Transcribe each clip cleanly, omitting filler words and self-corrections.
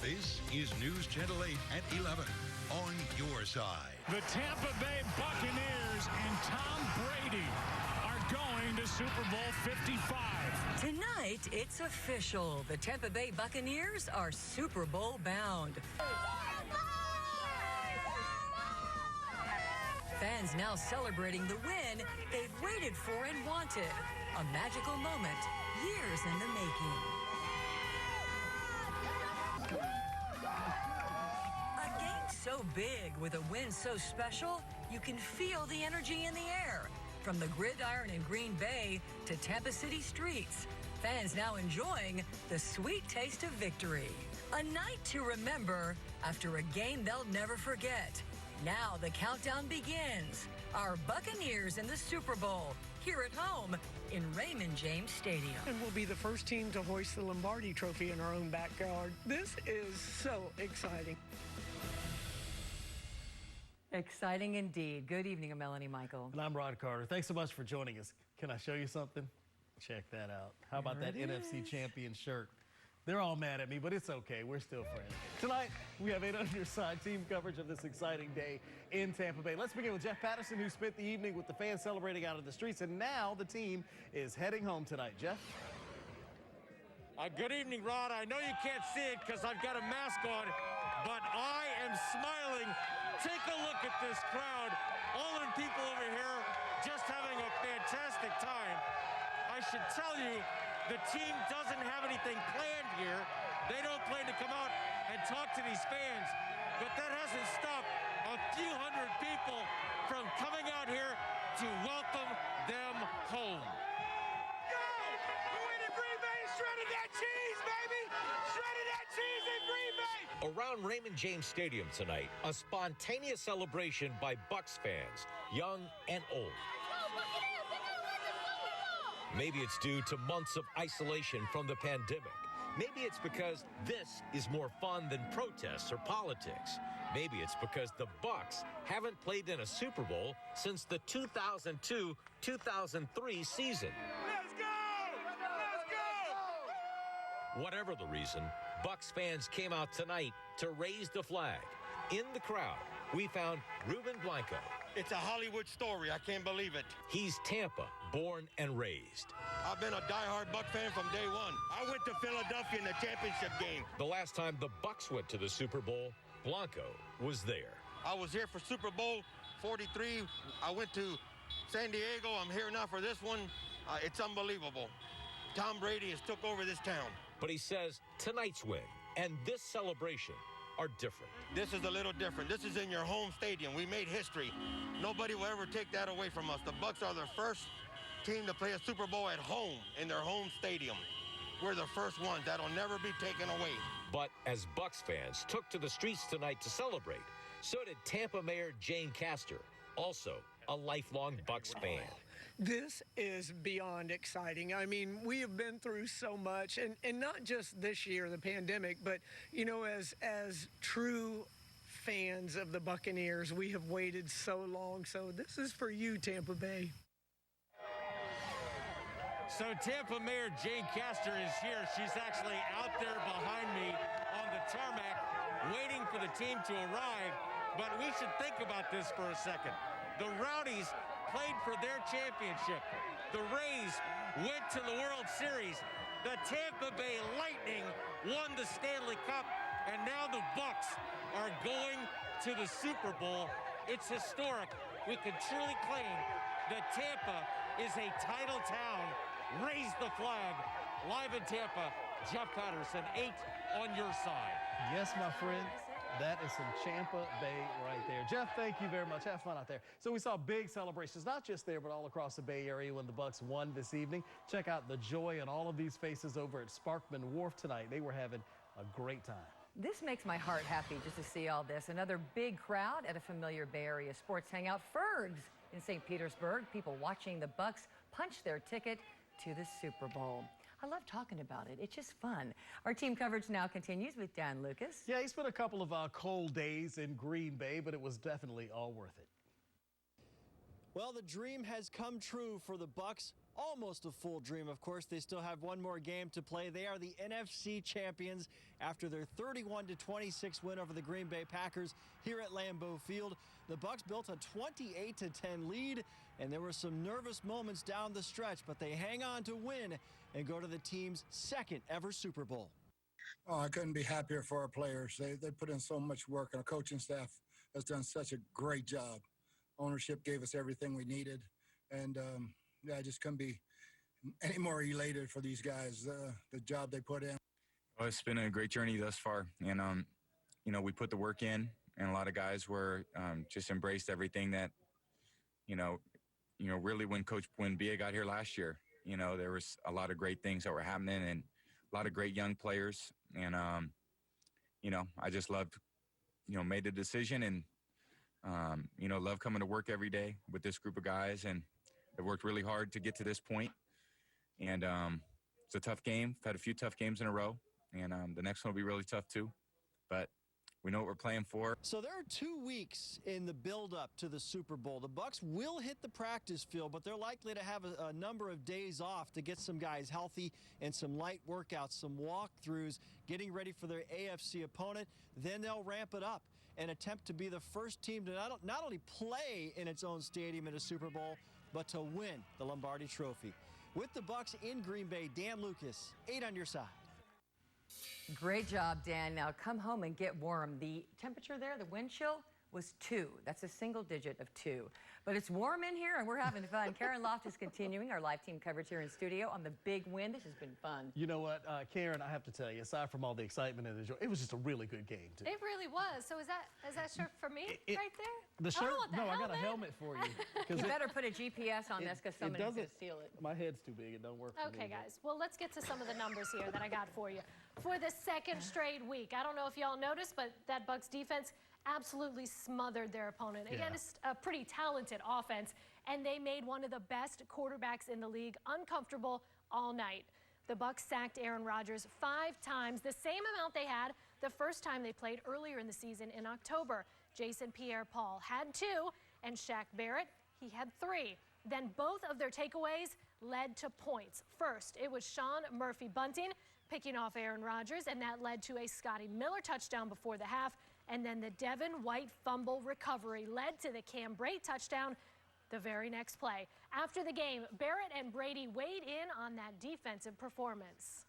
This is News Channel 8 at 11 on your side. The Tampa Bay Buccaneers and Tom Brady are going to Super Bowl 55. Tonight, it's official. The Tampa Bay Buccaneers are Super Bowl bound. Fans now celebrating the win they've waited for and wanted. A magical moment, years in the making. A game so big with a win so special, you can feel the energy in the air. From the gridiron in Green Bay to Tampa City streets, fans now enjoying the sweet taste of victory. A night to remember after a game they'll never forget. Now the countdown begins. Our Buccaneers in the Super Bowl, here at home in Raymond James Stadium. And we'll be the first team to hoist the Lombardi Trophy in our own backyard. This is so exciting. Exciting indeed. Good evening, Melanie Michael. And I'm Rod Carter. Thanks so much for joining us. Can I show you something? Check that out. How about that NFC Champion shirt? They're all mad at me, but it's okay. We're still friends. Tonight, we have 8 on your side team coverage of this exciting day in Tampa Bay. Let's begin with Jeff Patterson, who spent the evening with the fans celebrating out of the streets, and now the team is heading home tonight. Jeff? Good evening, Rod. I know you can't see it because I've got a mask on, but I am smiling. Take a look at this crowd. All of the people over here just having a fantastic time. I should tell you, the team doesn't have anything planned here. They don't plan to come out and talk to these fans, but that hasn't stopped a few hundred people from coming out here to welcome them home. Go! We're winning Green Bay, shredded that cheese, baby! Shredded that cheese in Green Bay! Around Raymond James Stadium tonight, a spontaneous celebration by Bucs fans, young and old. Maybe it's due to months of isolation from the pandemic. Maybe it's because this is more fun than protests or politics. Maybe it's because the Bucs haven't played in a Super Bowl since the 2002-2003 season. Let's go! Let's go! Whatever the reason, Bucs fans came out tonight to raise the flag. In the crowd, we found Ruben Blanco. It's a Hollywood story. I can't believe it. He's Tampa, born and raised. I've been a diehard Buc fan from day one. I went to Philadelphia in the championship game. The last time the Bucs went to the Super Bowl, Blanco was there. I was here for Super Bowl 43. I went to San Diego. I'm here now for this one. It's unbelievable. Tom Brady has took over this town. But he says tonight's win and this celebration are different. This is a little different. This is in your home stadium. We made history. Nobody will ever take that away from us. The Bucs are the first team to play a Super Bowl at home in their home stadium. We're the first ones. That'll never be taken away. But as Bucs fans took to the streets tonight to celebrate, so did Tampa Mayor Jane Castor, also a lifelong Bucs fan. This is beyond exciting. I mean, we have been through so much, and not just this year, the pandemic, but, you know, as true fans of the Buccaneers, we have waited so long. So this is for you, Tampa Bay. So Tampa Mayor Jane Castor is here. She's actually out there behind me on the tarmac waiting for the team to arrive. But we should think about this for a second. The Rowdies played for their championship. The Rays went to the World Series. The Tampa Bay Lightning won the Stanley Cup. And now the Bucs are going to the Super Bowl. It's historic. We can truly claim that Tampa is a title town. Raise the flag. Live in Tampa, Jeff Patterson, 8 on your side. Yes, my friend. That is some Tampa Bay right there. Jeff, thank you very much. Have fun out there. So we saw big celebrations, not just there, but all across the Bay Area when the Bucs won this evening. Check out the joy on all of these faces over at Sparkman Wharf tonight. They were having a great time. This makes my heart happy just to see all this. Another big crowd at a familiar Bay Area sports hangout, Ferg's in St. Petersburg. People watching the Bucs punch their ticket to the Super Bowl. I love talking about it. It's just fun. Our team coverage now continues with Dan Lucas. Yeah, he's been a couple of cold days in Green Bay, but it was definitely all worth it. Well, the dream has come true for the Bucs. almost a full dream, of course. They still have one more game to play. They are the NFC champions after their 31-26 win over the Green Bay Packers here at Lambeau Field. The Bucs built a 28-10 lead, and there were some nervous moments down the stretch, but they hang on to win and go to the team's second ever Super Bowl. Oh, I couldn't be happier for our players. They put in so much work, and our coaching staff has done such a great job. Ownership gave us everything we needed, and yeah, I just couldn't be any more elated for these guys, the job they put in. Well, it's been a great journey thus far, and you know, we put the work in, and a lot of guys were just embraced everything that, you know, really when Bia got here last year, you know, there was a lot of great things that were happening and a lot of great young players, and you know, I just loved, you know, made the decision, and you know, love coming to work every day with this group of guys, and they worked really hard to get to this point. And it's a tough game. I've had a few tough games in a row, and the next one will be really tough too. But we know what we're playing for. So there are 2 weeks in the build-up to the Super Bowl. The Bucs will hit the practice field, but they're likely to have a number of days off to get some guys healthy and some light workouts, some walkthroughs, getting ready for their AFC opponent. Then they'll ramp it up and attempt to be the first team to not only play in its own stadium in a Super Bowl, but to win the Lombardi Trophy. With the Bucs in Green Bay, Dan Lucas, 8 on your side. Great job, Dan. Now come home and get warm. The temperature there, the wind chill, was 2. That's a single digit of 2. But it's warm in here, and we're having fun. Karen Loft is continuing our live team coverage here in studio on the big win. This has been fun. You know what, Karen, I have to tell you, aside from all the excitement and the joy, it was just a really good game, too. It really was. So is that shirt for me right there? The shirt? Oh, no, I got a helmet for you. You better put a GPS on this because somebody's going to steal it. My head's too big. It don't work for me. Okay, guys. Well, let's get to some of the numbers here that I got for you. For the second straight week, I don't know if y'all noticed, but that Bucs defense absolutely smothered their opponent against a pretty talented offense, and they made one of the best quarterbacks in the league uncomfortable all night. The Bucs sacked Aaron Rodgers 5 times, the same amount they had the first time they played earlier in the season in October. Jason Pierre-Paul had 2, and Shaq Barrett, he had 3. Then both of their takeaways led to points. First, it was Sean Murphy-Bunting picking off Aaron Rodgers, and that led to a Scotty Miller touchdown before the half. And then the Devin White fumble recovery led to the Cam Brate touchdown the very next play. After the game, Barrett and Brady weighed in on that defensive performance.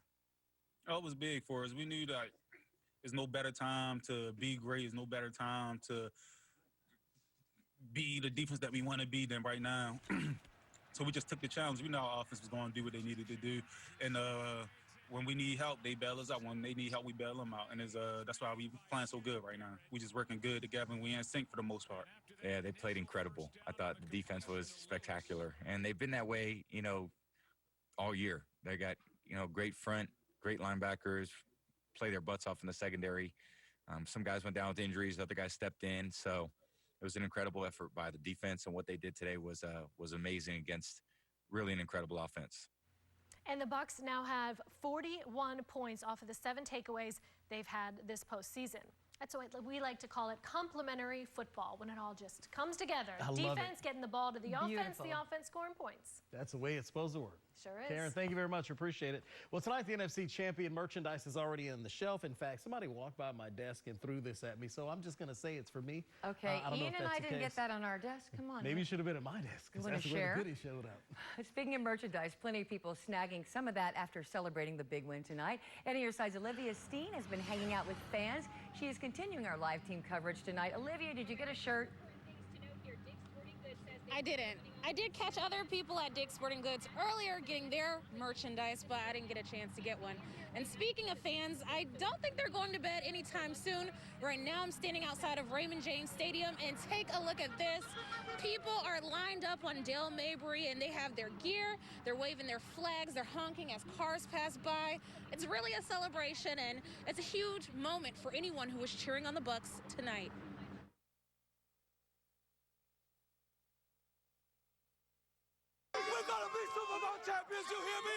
Oh, it was big for us. We knew that there's no better time to be great. There's no better time to be the defense that we want to be than right now. So we just took the challenge. We know our offense was going to do what they needed to do. And when we need help, they bail us out. When they need help, we bail them out. And that's why we playing so good right now. We just working good together, and we in sync for the most part. Yeah, they played incredible. I thought the defense was spectacular. And they've been that way, you know, all year. They got, you know, great front, great linebackers, play their butts off in the secondary. Some guys went down with injuries. Other guys stepped in. So it was an incredible effort by the defense. And what they did today was amazing against really an incredible offense. And the Bucs now have 41 points off of the 7 takeaways they've had this postseason. That's what we like to call it complementary football, when it all just comes together. Defense getting the ball to the offense, the offense scoring points. That's the way it's supposed to work. Sure is. Karen, thank you very much. Appreciate it. Well, tonight the NFC Champion merchandise is already on the shelf. In fact, somebody walked by my desk and threw this at me, so I'm just going to say it's for me. Okay, Ian and I didn't get that on our desk. Come on. Maybe you should have been at my desk, because that's where the goodies showed up. Speaking of merchandise, plenty of people snagging some of that after celebrating the big win tonight. And on your sides, Olivia Steen has been hanging out with fans. She is continuing our live team coverage tonight. Olivia, did you get a shirt? I didn't. I did catch other people at Dick's Sporting Goods earlier getting their merchandise, but I didn't get a chance to get one. And speaking of fans, I don't think they're going to bed anytime soon. Right now I'm standing outside of Raymond James Stadium, and take a look at this. People are lined up on Dale Mabry, and they have their gear. They're waving their flags. They're honking as cars pass by. It's really a celebration, and it's a huge moment for anyone who was cheering on the Bucs tonight. We're gonna be Super Bowl champions, you hear me?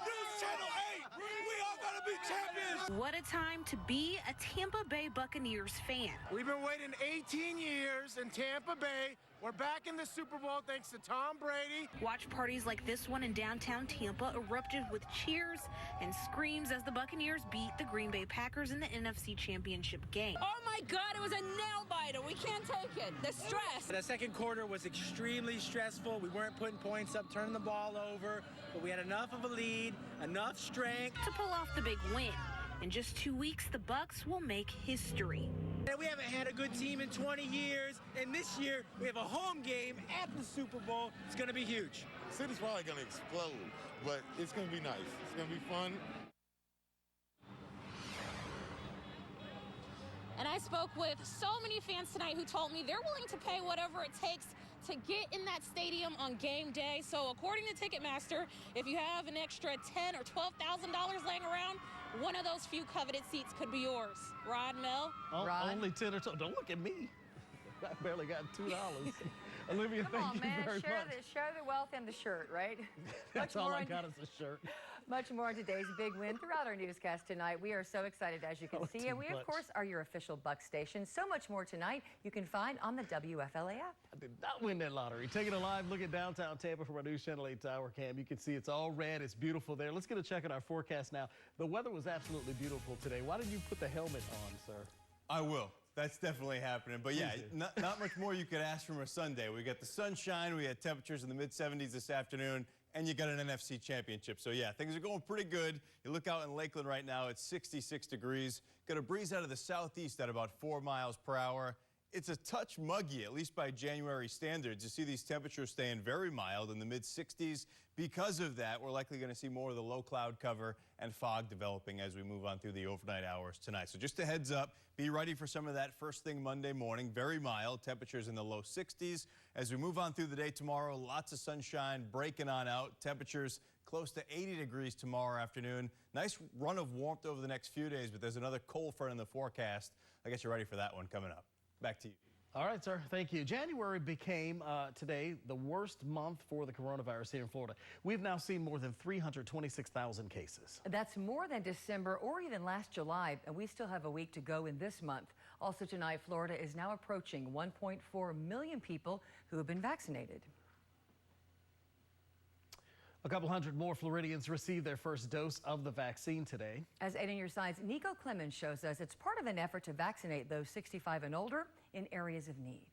News Channel 8, we are gonna be champions. What a time to be a Tampa Bay Buccaneers fan. We've been waiting 18 years in Tampa Bay We're back in the Super Bowl thanks to Tom Brady. Watch parties like this one in downtown Tampa erupted with cheers and screams as the Buccaneers beat the Green Bay Packers in the NFC Championship game. Oh my God, it was a nail biter. We can't take it. The stress. The second quarter was extremely stressful. We weren't putting points up, turning the ball over, but we had enough of a lead, enough strength to pull off the big win. In just 2 weeks, the Bucs will make history. We haven't had a good team in 20 years, and this year we have a home game at the Super Bowl. It's going to be huge. The city's probably going to explode, but it's going to be nice. It's going to be fun. And I spoke with so many fans tonight who told me they're willing to pay whatever it takes to get in that stadium on game day. So according to Ticketmaster, if you have an extra $10,000 or $12,000 laying around, one of those few coveted seats could be yours. Rod, Mel? Only 10 or 12. Don't look at me. I barely got $2. Olivia, thank you very much. Share the wealth and the shirt, right? That's all I got is a shirt. Much more on today's big win throughout our newscast tonight. We are so excited, as you can see. And we, of course, are your official Bucs station. So much more tonight you can find on the WFLA app. I did not win that lottery. Taking a live look at downtown Tampa from our News Channel 8 Tower Cam. You can see it's all red. It's beautiful there. Let's get a check on our forecast now. The weather was absolutely beautiful today. Why didn't you put the helmet on, sir? I will. That's definitely happening. But yeah, not much more you could ask from a Sunday. We got the sunshine. We had temperatures in the mid-70s this afternoon. And you got an NFC Championship. So, yeah, things are going pretty good. You look out in Lakeland right now, it's 66 degrees. Got a breeze out of the southeast at about 4 miles per hour. It's a touch muggy, at least by January standards. You see these temperatures staying very mild in the mid-60s. Because of that, we're likely going to see more of the low cloud cover and fog developing as we move on through the overnight hours tonight. So just a heads up, be ready for some of that first thing Monday morning. Very mild, temperatures in the low 60s. As we move on through the day tomorrow, lots of sunshine breaking on out. Temperatures close to 80 degrees tomorrow afternoon. Nice run of warmth over the next few days, but there's another cold front in the forecast. I guess you're ready for that one coming up. Back to you. All right, sir. Thank you. January became today the worst month for the coronavirus here in Florida. We've now seen more than 326,000 cases. That's more than December or even last July, and we still have a week to go in this month. Also tonight, Florida is now approaching 1.4 million people who have been vaccinated. A couple hundred more Floridians received their first dose of the vaccine today. As 8 on your side's Nico Clemens shows us, it's part of an effort to vaccinate those 65 and older in areas of need.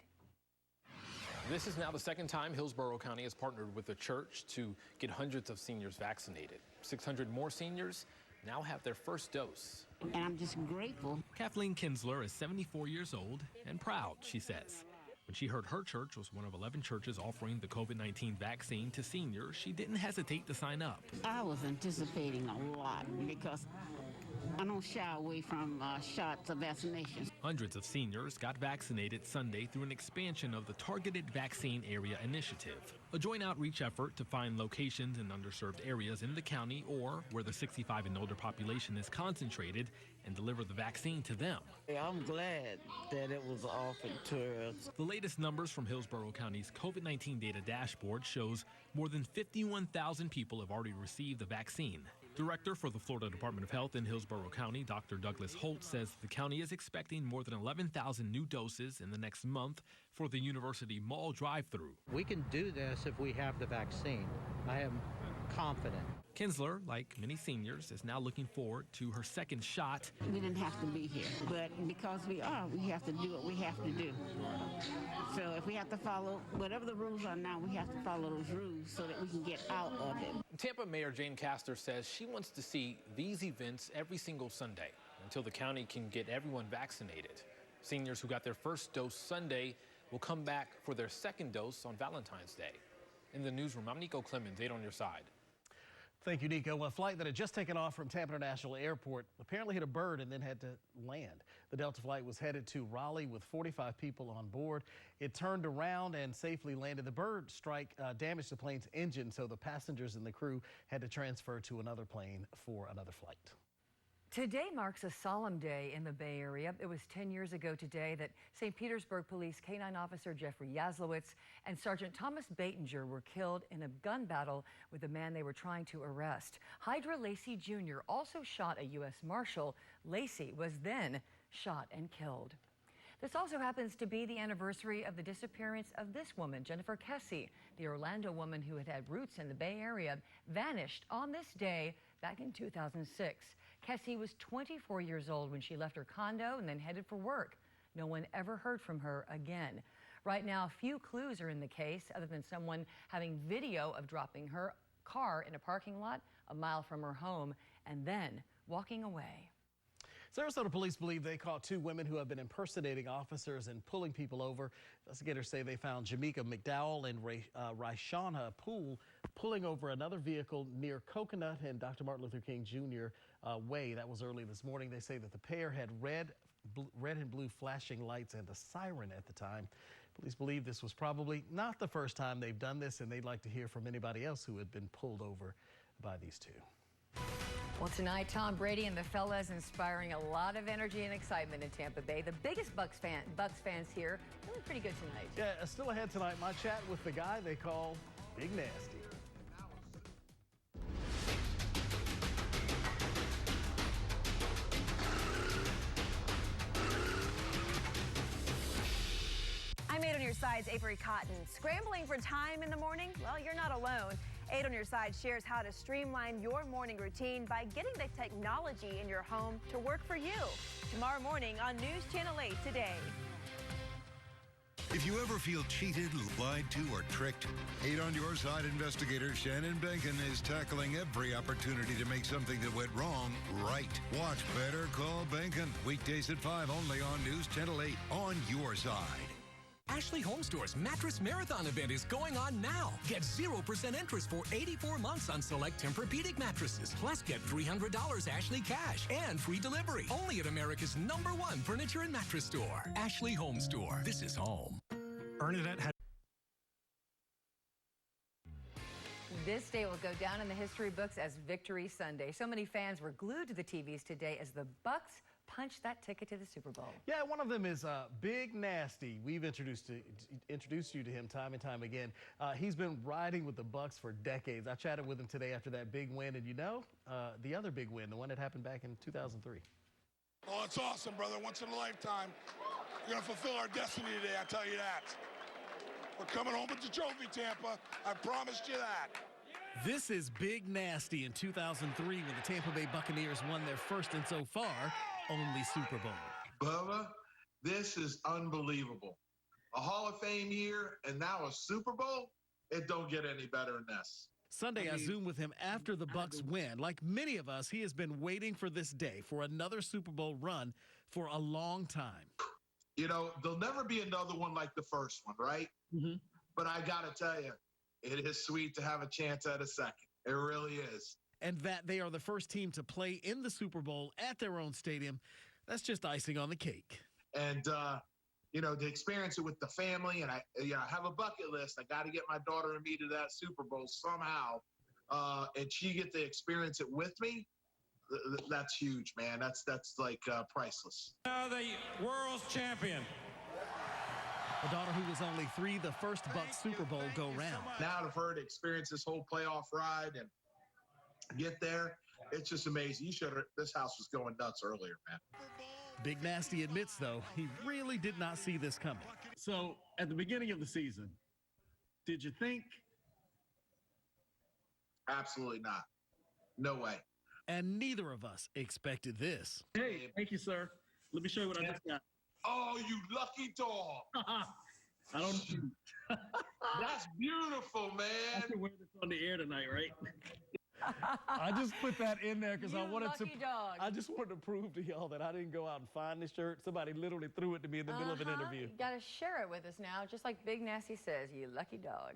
This is now the second time Hillsborough County has partnered with the church to get hundreds of seniors vaccinated. 600 more seniors now have their first dose. And I'm just grateful. Kathleen Kinsler is 74 years old and proud, she says. When she heard her church was one of 11 churches offering the COVID-19 vaccine to seniors, she didn't hesitate to sign up. I was anticipating a lot because I don't shy away from shots of vaccinations. Hundreds of seniors got vaccinated Sunday through an expansion of the Targeted Vaccine Area Initiative, a joint outreach effort to find locations in underserved areas in the county or where the 65 and older population is concentrated and deliver the vaccine to them. I'm glad that it was offered to us. The latest numbers from Hillsborough County's COVID-19 data dashboard shows more than 51,000 people have already received the vaccine. Director for the Florida Department of Health in Hillsborough County, Dr. Douglas Holt, says the county is expecting more than 11,000 new doses in the next month for the University Mall drive-through. We can do this if we have the vaccine. I am confident. Kinsler, like many seniors, is now looking forward to her second shot. We didn't have to be here, but because we have to do what we have to do. So if we have to follow whatever the rules are now, we have to follow those rules so that we can get out of it. Tampa Mayor Jane Castor says she wants to see these events every single Sunday until the county can get everyone vaccinated. Seniors who got their first dose Sunday will come back for their second dose on Valentine's Day. In the newsroom, I'm Nico Clemens, 8 on your side. Thank you, Nico. A flight that had just taken off from Tampa International Airport apparently hit a bird and then had to land. The Delta flight was headed to Raleigh with 45 people on board. It turned around and safely landed. The bird strike damaged the plane's engine, so the passengers and the crew had to transfer to another plane for another flight. Today marks a solemn day in the Bay Area. It was 10 years ago today that St. Petersburg Police K-9 Officer Jeffrey Yaslowitz and Sergeant Thomas Batinger were killed in a gun battle with the man they were trying to arrest. Hydra Lacey Jr. also shot a U.S. Marshal. Lacey was then shot and killed. This also happens to be the anniversary of the disappearance of this woman, Jennifer Kessie. The Orlando woman who had roots in the Bay Area vanished on this day back in 2006. Kessie was 24 years old when she left her condo and then headed for work. No one ever heard from her again. Right now, few clues are in the case other than someone having video of dropping her car in a parking lot a mile from her home and then walking away. Sarasota police believe they caught two women who have been impersonating officers and pulling people over. Investigators say they found Jamaica McDowell and Raishana Poole pulling over another vehicle near Coconut and Dr. Martin Luther King Jr. Way. That was early this morning. They say that the pair had red and blue flashing lights and a siren at the time. Police believe this was probably not the first time they've done this, and they'd like to hear from anybody else who had been pulled over by these two. Well, tonight, Tom Brady and the fellas inspiring a lot of energy and excitement in Tampa Bay. The biggest Bucs fans here feeling pretty good tonight. Yeah, still ahead tonight, my chat with the guy they call Big Nasty. I'm 8 on your side's Avery Cotton. Scrambling for time in the morning? Well, you're not alone. 8 on your side shares how to streamline your morning routine by getting the technology in your home to work for you. Tomorrow morning on News Channel 8 Today. If you ever feel cheated, lied to, or tricked, 8 on your side investigator Shannon Benkin is tackling every opportunity to make something that went wrong right. Watch Better Call Benkin weekdays at 5 only on News Channel 8 on your side. Ashley Home Store's Mattress Marathon event is going on now. Get 0% interest for 84 months on select Tempur-Pedic mattresses. Plus, get $300 Ashley cash and free delivery. Only at America's #1 furniture and mattress store. Ashley Home Store. This is home. Bernadette had... This day will go down in the history books as Victory Sunday. So many fans were glued to the TVs today as the Bucs punched that ticket to the Super Bowl. Yeah, one of them is Big Nasty. We've introduced you to him time and time again. He's been riding with the Bucs for decades. I chatted with him today after that big win, and you know, the other big win, the one that happened back in 2003. Oh, it's awesome, brother. Once in a lifetime. We're going to fulfill our destiny today, I tell you that. We're coming home with the trophy, Tampa. I promised you that. This is Big Nasty in 2003 when the Tampa Bay Buccaneers won their first and so far only Super Bowl. Bubba, this is unbelievable. A Hall of Fame year and now a Super Bowl? It don't get any better than this. Sunday, I Zoomed with him after the Bucs win. Like many of us, he has been waiting for this day, for another Super Bowl run for a long time. You know, there'll never be another one like the first one, right? Mm-hmm. But I got to tell you, it is sweet to have a chance at a second. It really is. And that they are the first team to play in the Super Bowl at their own stadium, that's just icing on the cake. And, you know, to experience it with the family, and I have a bucket list. I got to get my daughter and me to that Super Bowl somehow, and she get to experience it with me. That's huge, man. That's like priceless. Now the world's champion. A daughter who was only 3, the first Bucs Super Bowl go round. Now for her to experience this whole playoff ride and get there, it's just amazing. This house was going nuts earlier, man. Big Nasty admits, though, he really did not see this coming. So, at the beginning of the season, did you think? Absolutely not. No way. And neither of us expected this. Hey, thank you, sir. Let me show you what I just got. Oh, you lucky dog. I don't. That's beautiful, man. I can wear this on the air tonight, right? I just put that in there because I wanted to. Dog. I just wanted to prove to y'all that I didn't go out and find this shirt. Somebody literally threw it to me in the middle of an interview. You got to share it with us now, just like Big Nasty says, you lucky dog.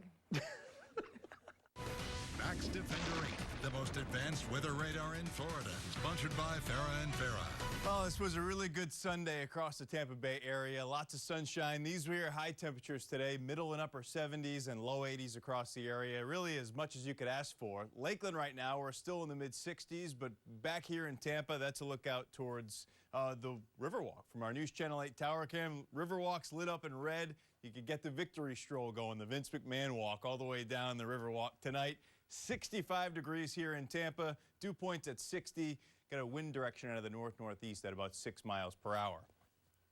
Max Defender 8, the most advanced weather radar in Florida. Sponsored by Farrah and Farrah. Well, this was a really good Sunday across the Tampa Bay area. Lots of sunshine. These were your high temperatures today, middle and upper 70s and low 80s across the area. Really as much as you could ask for. Lakeland right now, we're still in the mid 60s, but back here in Tampa, that's a look out towards the Riverwalk. From our News Channel 8 tower cam, Riverwalk's lit up in red. You could get the victory stroll going, the Vince McMahon walk all the way down the Riverwalk tonight. 65 degrees here in Tampa, dew points at 60. Got a wind direction out of the north-northeast at about 6 miles per hour.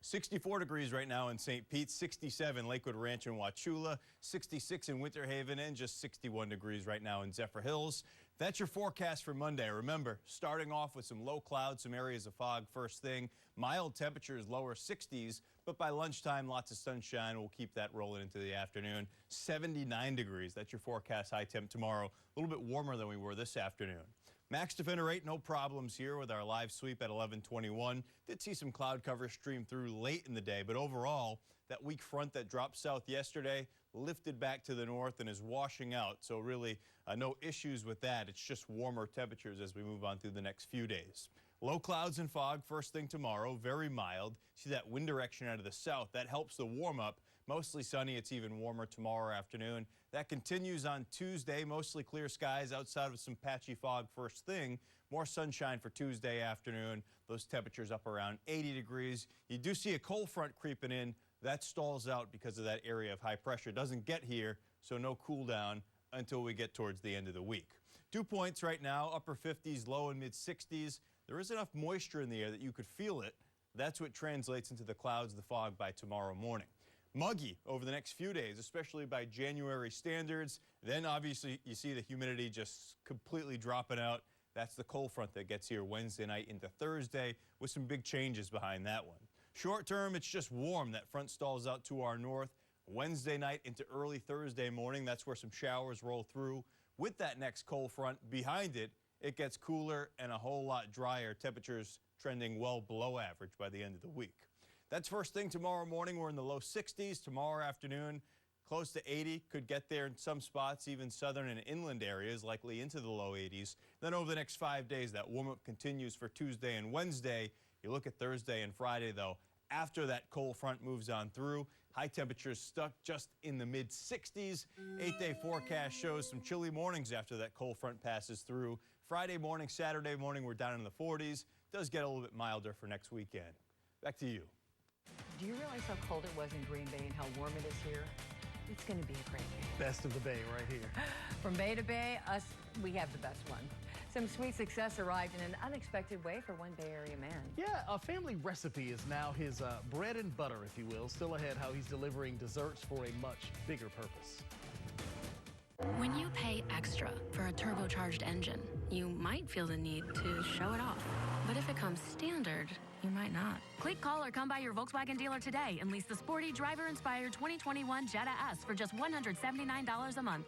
64 degrees right now in St. Pete, 67 Lakewood Ranch and Wauchula, 66 in Winter Haven, and just 61 degrees right now in Zephyr Hills. That's your forecast for Monday. Remember, starting off with some low clouds, some areas of fog first thing. Mild temperatures, lower 60s, but by lunchtime, lots of sunshine. We'll keep that rolling into the afternoon. 79 degrees. That's your forecast high temp tomorrow. A little bit warmer than we were this afternoon. Max Defender 8, no problems here with our live sweep at 11:21. Did see some cloud cover stream through late in the day, but overall, that weak front that dropped south yesterday lifted back to the north and is washing out. So really no issues with that. It's just warmer temperatures as we move on through the next few days. Low clouds and fog first thing tomorrow, very mild. See that wind direction out of the south. That helps the warm up. Mostly sunny. It's even warmer tomorrow afternoon. That continues on Tuesday. Mostly clear skies outside of some patchy fog first thing. More sunshine for Tuesday afternoon. Those temperatures up around 80 degrees. You do see a cold front creeping in. That stalls out because of that area of high pressure. Doesn't get here, so no cool down until we get towards the end of the week. Dew points right now, upper 50s, low and mid 60s. There is enough moisture in the air that you could feel it. That's what translates into the clouds, the fog by tomorrow morning. Muggy over the next few days, especially by January standards. Then obviously you see the humidity just completely dropping out. That's the cold front that gets here Wednesday night into Thursday with some big changes behind that one. Short term, it's just warm. That front stalls out to our north. Wednesday night into early Thursday morning, that's where some showers roll through. With that next cold front behind it, it gets cooler and a whole lot drier. Temperatures trending well below average by the end of the week. That's first thing tomorrow morning. We're in the low 60s. Tomorrow afternoon, close to 80. Could get there in some spots, even southern and inland areas, likely into the low 80s. Then over the next 5 days, that warm-up continues for Tuesday and Wednesday. You look at Thursday and Friday, though, after that cold front moves on through, high temperatures stuck just in the mid-60s. 8-day forecast shows some chilly mornings after that cold front passes through. Friday morning, Saturday morning, we're down in the 40s. Does get a little bit milder for next weekend. Back to you. Do you realize how cold it was in Green Bay and how warm it is here? It's going to be a great day. Best of the Bay right here. From Bay to Bay, we have the best one. Some sweet success arrived in an unexpected way for one Bay Area man. Yeah, a family recipe is now his bread and butter, if you will. Still ahead, how he's delivering desserts for a much bigger purpose. When you pay extra for a turbocharged engine, you might feel the need to show it off. But if it comes standard, you might not. Click, call, or come by your Volkswagen dealer today and lease the sporty, driver-inspired 2021 Jetta S for just $179 a month.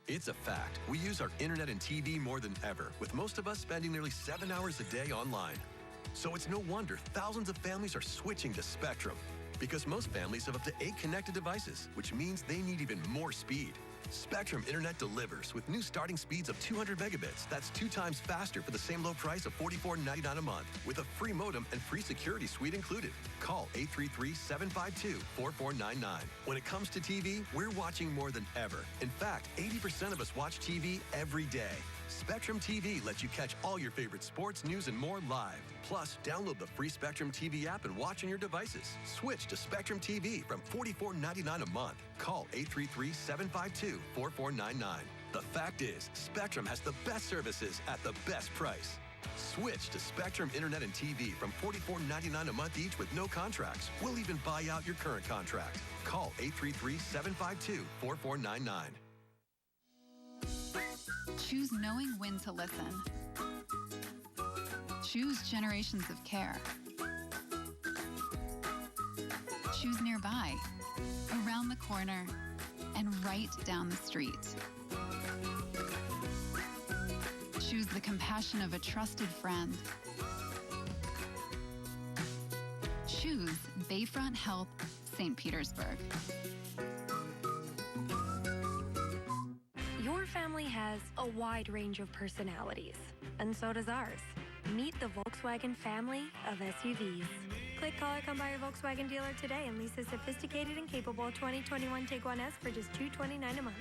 It's a fact. We use our internet and TV more than ever, with most of us spending nearly 7 hours a day online. So it's no wonder thousands of families are switching to Spectrum, because most families have up to 8 connected devices, which means they need even more speed. Spectrum Internet delivers with new starting speeds of 200 megabits. That's 2 times faster for the same low price of $44.99 a month, with a free modem and free security suite included. Call 833-752-4499. When it comes to TV, we're watching more than ever. In fact, 80% of us watch TV every day. Spectrum TV lets you catch all your favorite sports, news, and more live. Plus, download the free Spectrum TV app and watch on your devices. Switch to Spectrum TV from $44.99 a month. Call 833-752-4499. The fact is, Spectrum has the best services at the best price. Switch to Spectrum Internet and TV from $44.99 a month each with no contracts. We'll even buy out your current contract. Call 833-752-4499. Choose knowing when to listen. Choose generations of care. Choose nearby, around the corner, and right down the street. Choose the compassion of a trusted friend. Choose Bayfront Health, St. Petersburg. Your family has a wide range of personalities, and so does ours. Meet the Volkswagen family of SUVs. Click, call, or come by your Volkswagen dealer today and lease a sophisticated and capable 2021 Tiguan S for just $229 a month.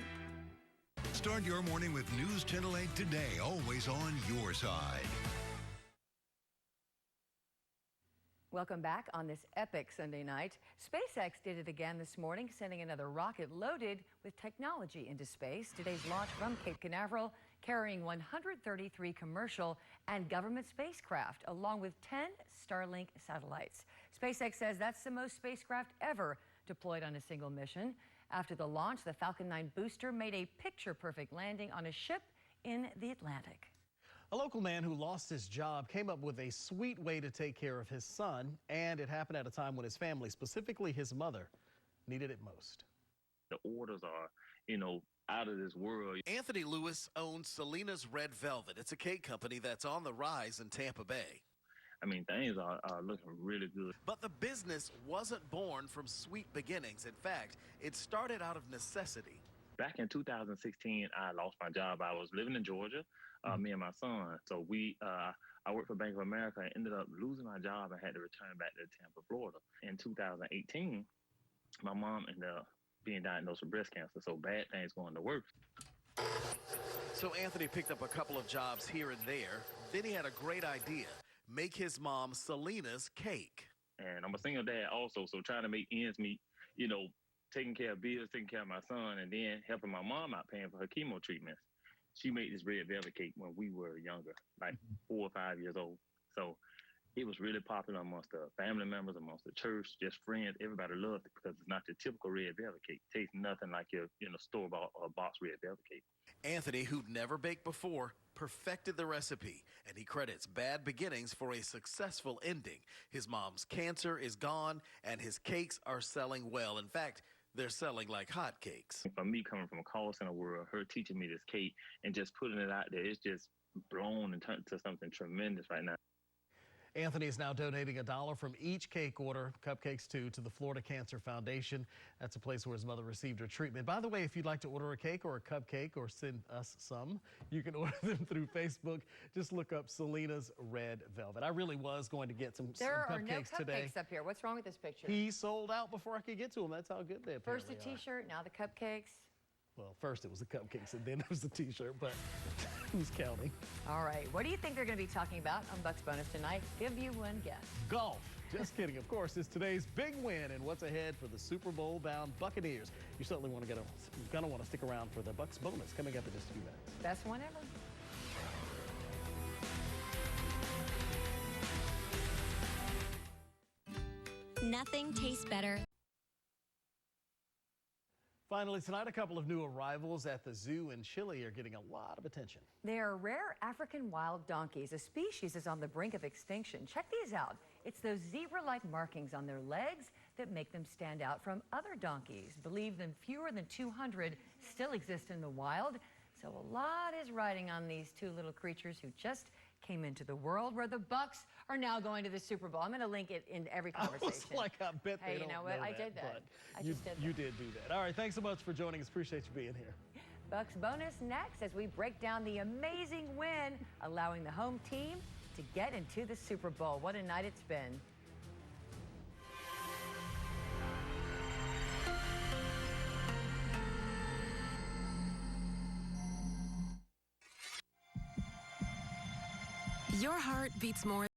Start your morning with News Channel 8 today, always on your side. Welcome back on this epic Sunday night. SpaceX did it again this morning, sending another rocket loaded with technology into space. Today's launch from Cape Canaveral carrying 133 commercial and government spacecraft, along with 10 Starlink satellites. SpaceX says that's the most spacecraft ever deployed on a single mission. After the launch, the Falcon 9 booster made a picture-perfect landing on a ship in the Atlantic. A local man who lost his job came up with a sweet way to take care of his son, and it happened at a time when his family, specifically his mother, needed it most. The orders are, out of this world. Anthony Lewis owns Selena's Red Velvet. It's a cake company that's on the rise in Tampa Bay. I mean, things are looking really good. But the business wasn't born from sweet beginnings. In fact, it started out of necessity. Back in 2016, I lost my job. I was living in Georgia, me and my son. So I worked for Bank of America and ended up losing my job and had to return back to Tampa, Florida. In 2018, my mom ended up being diagnosed with breast cancer, so bad things going to work. So Anthony picked up a couple of jobs here and there. Then he had a great idea: make his mom Selena's cake. And I'm a single dad also, so trying to make ends meet, taking care of bills, taking care of my son, and then helping my mom out paying for her chemo treatments. She made this red velvet cake when we were younger, like 4 or 5 years old. So it was really popular amongst the family members, amongst the church, just friends. Everybody loved it because it's not your typical red velvet cake. It tastes nothing like your store-bought or box red velvet cake. Anthony, who'd never baked before, perfected the recipe, and he credits bad beginnings for a successful ending. His mom's cancer is gone, and his cakes are selling well. In fact, they're selling like hotcakes. For me, coming from a call center world, her teaching me this cake and just putting it out there, it's just blown and turned into something tremendous right now. Anthony is now donating $1 from each cake order, cupcakes too, to the Florida Cancer Foundation. That's a place where his mother received her treatment. By the way, if you'd like to order a cake or a cupcake or send us some, you can order them through Facebook. Just look up Selena's Red Velvet. I really was going to get some cupcakes today. There are no cupcakes up here. What's wrong with this picture? He sold out before I could get to them. That's how good they apparently First the T-shirt, now the cupcakes. Well, first it was the cupcakes and then it was the T-shirt, but who's counting? All right, what do you think they're going to be talking about on Bucs Bonus tonight? Give you one guess. Golf. Just kidding. Of course, it's today's big win and what's ahead for the Super Bowl-bound Buccaneers. You certainly want to you're going to want to stick around for the Bucs Bonus coming up in just a few minutes. Best one ever. Nothing tastes better. Finally, tonight, a couple of new arrivals at the zoo in Chile are getting a lot of attention. They are rare African wild donkeys. A species is on the brink of extinction. Check these out. It's those zebra-like markings on their legs that make them stand out from other donkeys. Believe them, fewer than 200 still exist in the wild. So a lot is riding on these two little creatures who just came into the world, where the Bucs are now going to the Super Bowl. I'm going to link it in every conversation. I bet they hey, don't you know what? I that, did that. I you, just did that. You did do that. All right, thanks so much for joining us. Appreciate you being here. Bucs Bonus next as we break down the amazing win, allowing the home team to get into the Super Bowl. What a night it's been. Your heart beats more